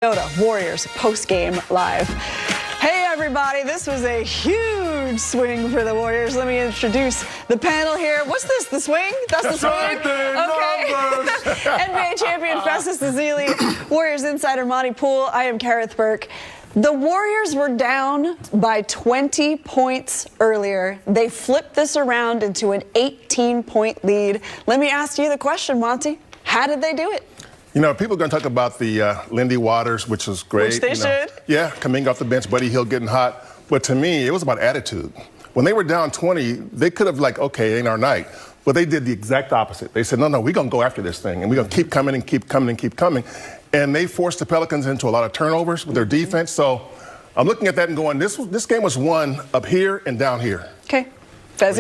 Warriors post-game live. Hey everybody, this was a huge swing for the Warriors. Let me introduce the panel here. What's this, the swing? That's the swing? Right there, okay. NBA champion Festus Ezeli, Warriors insider Monty Poole. I am Kareth Burke. The Warriors were down by 20 points earlier. They flipped this around into an 18-point lead. Let me ask you the question, Monty. How did they do it? You know, people are going to talk about the Lindy Waters, which was great. Which they should. Yeah, Kuminga off the bench, Buddy Hield getting hot. But to me, it was about attitude. When they were down 20, they could have okay, it ain't our night. But they did the exact opposite. They said, no, we're going to go after this thing. And we're going to keep coming and keep coming and keep coming. And they forced the Pelicans into a lot of turnovers with their defense. So I'm looking at that and going, this game was won up here and down here. Okay. Fezzi?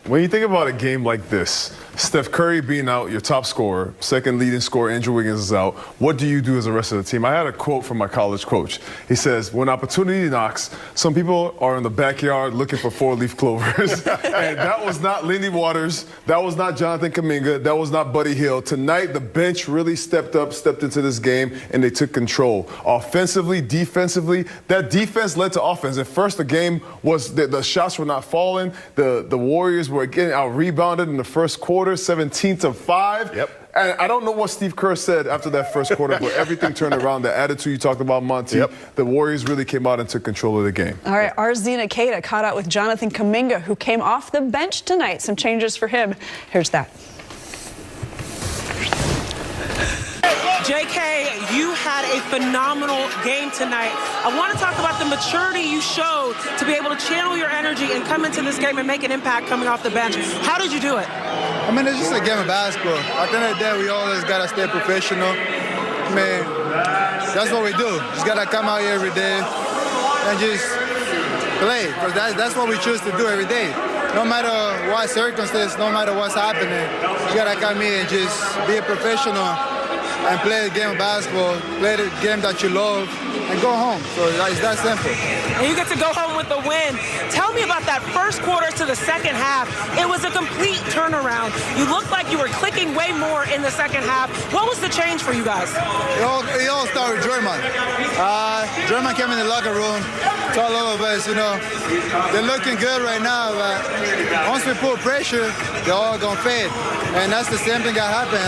When you think about a game like this, Steph Curry being out, your top scorer, second leading scorer, Andrew Wiggins is out, what do you do as the rest of the team? I had a quote from my college coach. He says, when opportunity knocks, some people are in the backyard looking for four-leaf clovers. And that was not Lindy Waters. That was not Jonathan Kuminga. That was not Buddy Hield. Tonight, the bench really stepped into this game, and they took control. Offensively, defensively, that defense led to offense. At first, the game was the shots were not falling. The Warriors were getting out-rebounded in the first quarter, 17-5. Yep. And I don't know what Steve Kerr said after that first quarter, but everything turned around. The attitude you talked about, Monty, the Warriors really came out and took control of the game. All right, Arzina Keita caught out with Jonathan Kuminga, who came off the bench tonight. Some changes for him. Here's that. JK, you had a phenomenal game tonight. I want to talk about the maturity you showed to be able to channel your energy and come into this game and make an impact coming off the bench. How did you do it? I mean, it's just a game of basketball. At the end of the day, we always got to stay professional. I mean, that's what we do. Just got to come out here every day and just play. Because that's what we choose to do every day. No matter what circumstance, no matter what's happening, you got to come here and just be a professional and play a game of basketball, play the game that you love, and go home. So it's that simple. And you get to go home with the win. Tell me about that first quarter to the second half. It was a complete turnaround. You looked like you were clicking way more in the second half. What was the change for you guys? It all started with Draymond. Draymond came in the locker room, told all of us, they're looking good right now, but once we put pressure, they're all going to fade. And that's the same thing that happened.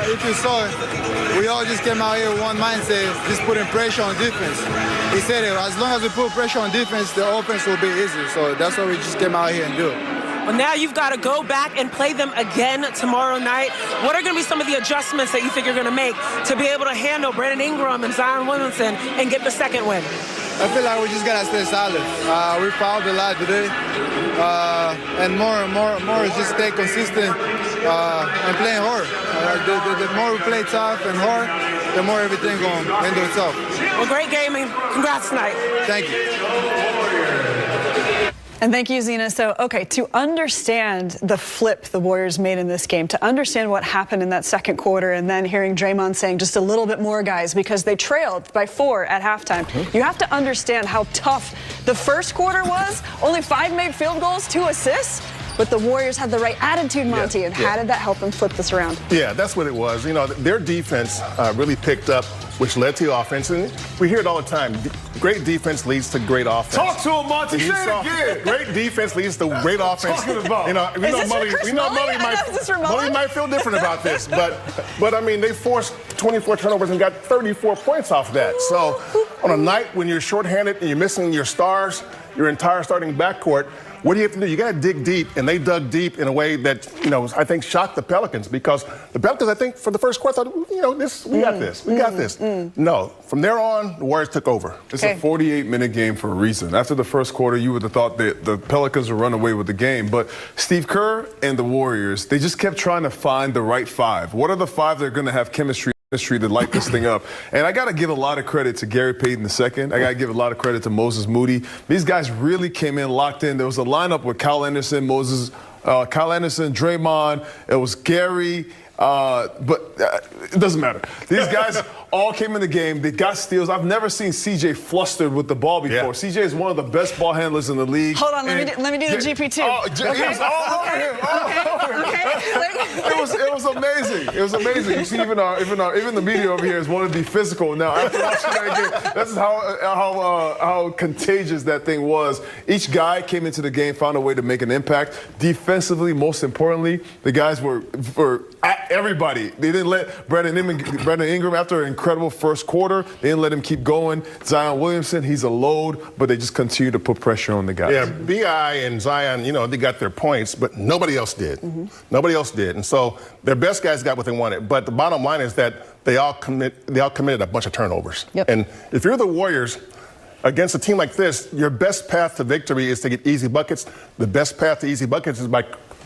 If you saw it, we all just came out here with one mindset, just putting pressure on defense. He said it, as long as we put pressure on defense, the offense will be easy. So that's what we just came out here and do. Well, now you've got to go back and play them again tomorrow night. What are going to be some of the adjustments that you think you're going to make to be able to handle Brandon Ingram and Zion Williamson and get the second win? I feel like we just got to stay solid. We fouled a lot today. And more is just stay consistent and playing hard. The more we play tough and hard, the more everything going to handle itself. Well, great game and congrats tonight. Thank you. And thank you, Zena. So, okay, to understand the flip the Warriors made in this game, to understand what happened in that second quarter, and then hearing Draymond saying just a little bit more, guys, because they trailed by 4 at halftime. You have to understand how tough the first quarter was. Only 5 made field goals, 2 assists. But the Warriors had the right attitude, Monty, and how did that help them flip this around? Yeah, that's what it was. Their defense really picked up, which led to offense. And we hear it all the time. Great defense leads to great offense. Talk to him, Monty. Say it again. Great defense leads to great offense. Talking about. Mully might feel different about this, but I mean, they forced 24 turnovers and got 34 points off that. So on a night when you're shorthanded and you're missing your stars, your entire starting backcourt, what do you have to do? You got to dig deep, and they dug deep in a way that, I think shocked the Pelicans, because the Pelicans, I think, for the first quarter, thought, we got this. We got this. No, from there on, the Warriors took over. It's a 48-minute game for a reason. After the first quarter, you would have thought that the Pelicans would run away with the game. But Steve Kerr and the Warriors, they just kept trying to find the right 5. What are the 5 that are going to have chemistry to light this thing up? And I got to give a lot of credit to Gary Payton II. I got to give a lot of credit to Moses Moody. These guys really came in locked in. There was a lineup with Kyle Anderson, Draymond. It was Gary. But it doesn't matter. These guys all came in the game. They got steals. I've never seen CJ flustered with the ball before. Yeah. CJ is one of the best ball handlers in the league. Hold on, let me do the GP2. It was all over him. It was amazing. It was amazing. You see, even the media over here is wanting to be physical now. After watching that game, that's how contagious that thing was. Each guy came into the game, found a way to make an impact. Defensively, most importantly, the guys were at everybody. They didn't let Brandon Ingram, after an incredible first quarter, they didn't let him keep going. Zion Williamson, he's a load, but they just continue to put pressure on the guys. Yeah, B.I. and Zion, they got their points, but nobody else did. Nobody else did. And so their best guys got what they wanted. But the bottom line is that they all committed a bunch of turnovers. Yep. And if you're the Warriors, against a team like this, your best path to victory is to get easy buckets. The best path to easy buckets is by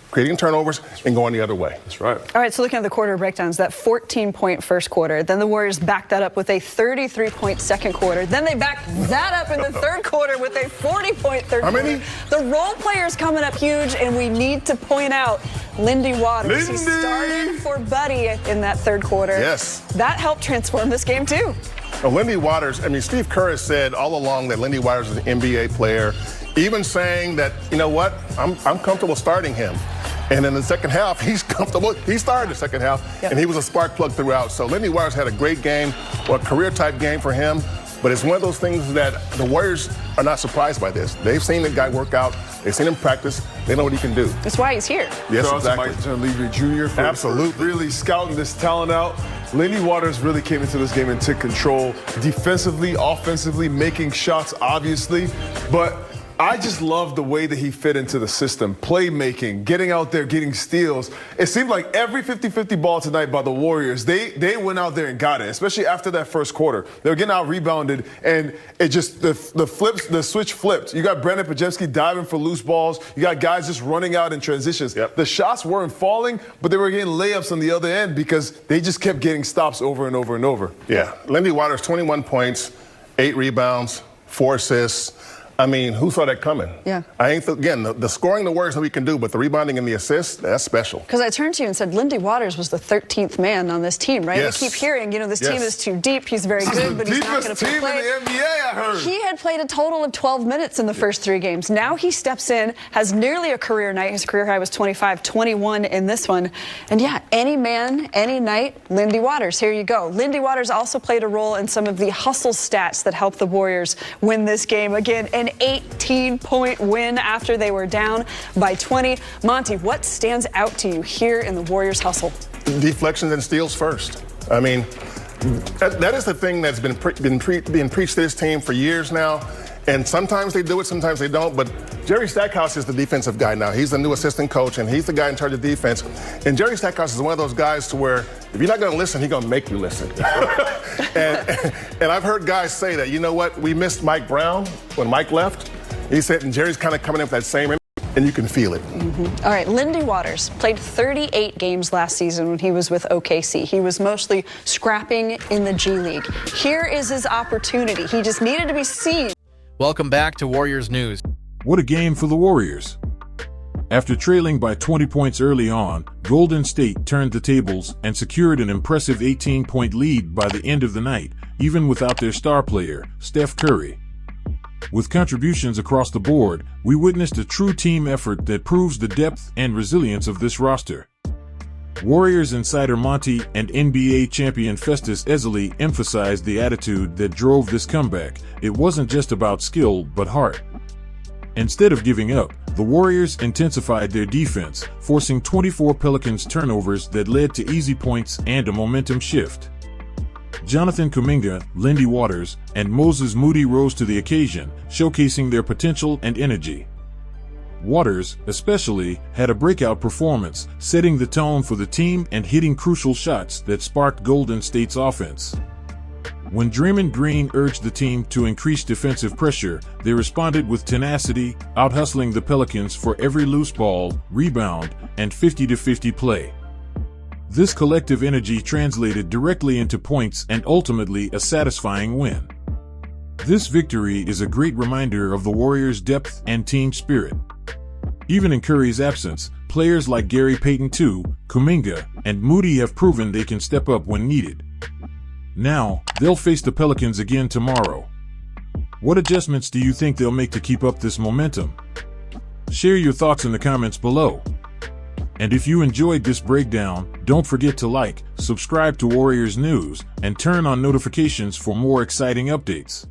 creating turnovers and going the other way. That's right. All right, so looking at the quarter breakdowns, that 14-point first quarter, then the Warriors backed that up with a 33-point second quarter. Then they backed that up in the third quarter with a 40-point third quarter. How many? The role players coming up huge, and we need to point out Lindy Waters. He started for Buddy in that third quarter. Yes. That helped transform this game, too. Well, Lindy Waters, Steve Kerr has said all along that Lindy Waters is an NBA player, even saying that, you know what, I'm comfortable starting him. And in the second half, he's comfortable. He started the second half, and he was a spark plug throughout. So Lindy Waters had a great game, or a career-type game for him. But it's one of those things that the Warriors are not surprised by this. They've seen the guy work out. They've seen him practice. They know what he can do. That's why he's here. Yes, exactly. Mike Levy Jr. for really scouting this talent out. Lindy Waters really came into this game and took control defensively, offensively, making shots, obviously. But I just love the way that he fit into the system. Playmaking, getting out there, getting steals. It seemed like every 50-50 ball tonight by the Warriors, they went out there and got it, especially after that first quarter. They were getting out-rebounded, and it just, the switch flipped. You got Brandon Pajewski diving for loose balls. You got guys just running out in transitions. Yep. The shots weren't falling, but they were getting layups on the other end because they just kept getting stops over and over and over. Yeah. Lindy Waters, 21 points, 8 rebounds, 4 assists. Who saw that coming? Yeah. The scoring the Warriors know we can do, but the rebounding and the assists, that's special. Because I turned to you and said, Lindy Waters was the 13th man on this team, right? Yes. We keep hearing, this team is too deep. He's very good, but he's not going to play. Deepest team in the NBA, I heard. He had played a total of 12 minutes in the first 3 games. Now he steps in, has nearly a career night. His career high was 25, 21 in this one. And yeah, any man, any night, Lindy Waters. Here you go. Lindy Waters also played a role in some of the hustle stats that helped the Warriors win this game. Again, an 18-point win after they were down by 20. Monty, what stands out to you here in the Warriors hustle? Deflections and steals first. That is the thing that's been being preached to this team for years now. And sometimes they do it, sometimes they don't. But Jerry Stackhouse is the defensive guy now. He's the new assistant coach, and he's the guy in charge of defense. And Jerry Stackhouse is one of those guys to where if you're not going to listen, he's going to make you listen. and I've heard guys say that, you know what, we missed Mike Brown when Mike left. He said, and Jerry's kind of coming in with that same energy, and you can feel it. All right, Lindy Waters played 38 games last season when he was with OKC. He was mostly scrapping in the G League. Here is his opportunity. He just needed to be seen. Welcome back to Warriors News. What a game for the Warriors. After trailing by 20 points early on, Golden State turned the tables and secured an impressive 18-point lead by the end of the night, even without their star player, Steph Curry. With contributions across the board, we witnessed a true team effort that proves the depth and resilience of this roster. Warriors insider Monty and NBA champion Festus Ezeli emphasized the attitude that drove this comeback. It wasn't just about skill, but heart. Instead of giving up, the Warriors intensified their defense, forcing 24 Pelicans turnovers that led to easy points and a momentum shift. Jonathan Kuminga, Lindy Waters, and Moses Moody rose to the occasion, showcasing their potential and energy. Waters, especially, had a breakout performance, setting the tone for the team and hitting crucial shots that sparked Golden State's offense. When Draymond Green urged the team to increase defensive pressure, they responded with tenacity, out-hustling the Pelicans for every loose ball, rebound, and 50-50 play. This collective energy translated directly into points and ultimately a satisfying win. This victory is a great reminder of the Warriors' depth and team spirit. Even in Curry's absence, players like Gary Payton II, Kuminga, and Moody have proven they can step up when needed. Now, they'll face the Pelicans again tomorrow. What adjustments do you think they'll make to keep up this momentum? Share your thoughts in the comments below. And if you enjoyed this breakdown, don't forget to like, subscribe to Warriors News, and turn on notifications for more exciting updates.